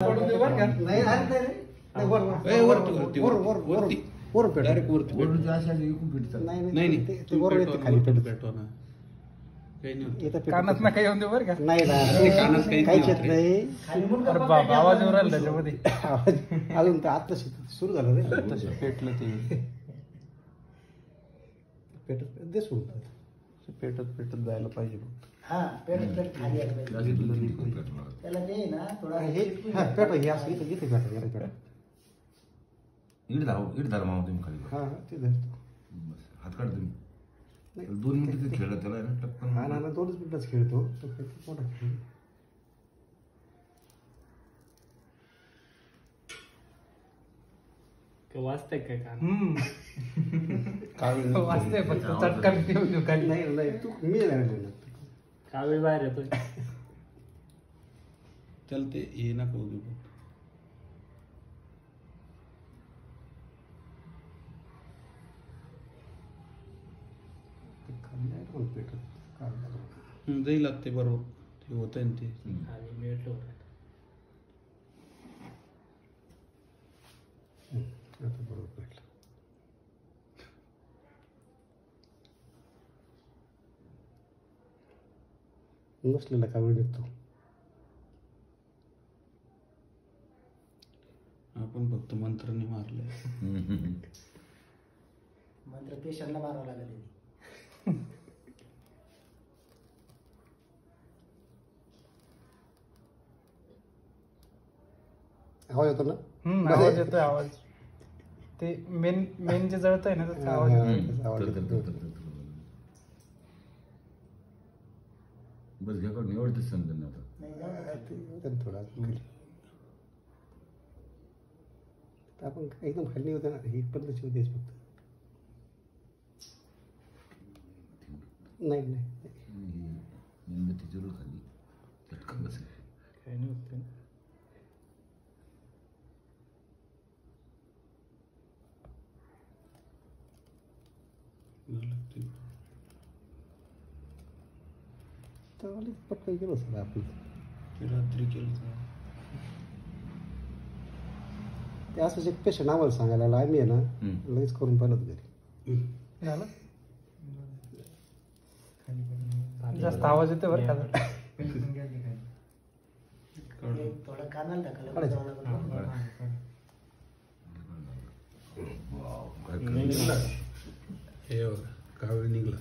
नाही कानात ना काही येऊन देऊ बरं का. नाही काहीच येत नाही. आवाज येऊन राहिला त्याच्यामध्ये. अजून तर आता सुरू झालं रे. पेटलं ते पेटत दे सोडून पेटत जायला पाहिजे. हा पेटत खाली त्याला ते ना थोडा हे पेट हे असं इथे इथे पेट याला पेट इट धर्मा तुम्ही खाली हा ते धरतो हात काढ तुम्ही 2 मिनिटं खेळला त्याला ना टपकन. हा ना 2च मिनिटच खेळतो तो मोठा खेळ. वाचतंय काय वाचतंय फक्त चटका देऊ काही नाही तू मी नाही कावीळ बाहेर येतोय. त्याला ते ये ना करू दे. जाईल ते बरोबर ते होत ते बरोबर भेटलं. नसलेला कावीळ निघतो. आपण फक्त मंत्राने मारले. मंत्र पेशंटला मारावं लागेल. आवाज येतो ना. आवाज येतोय. आवाज ते मेन जे जळतंय ना त्याचा आवाज येतो. बस घ्या काढून एवढंच समजेल आता. थोडा आपण एकदम खाली होतं ना ही पद्धत होतेच फक्त. नाही मेणबत्ती जरूर खाली चटकन बसेल. काही नाही होत. पटकन गेलो सर आपण रात्री केलं ते असंच एक पेशंट आम्हाला सांगायला आम्ही आहे ना लगेच करून पाहिलं घरी. झालं जास्त आवाज येतो बरं का. थोडं कानाला टाकायला हे कावीळ निघला.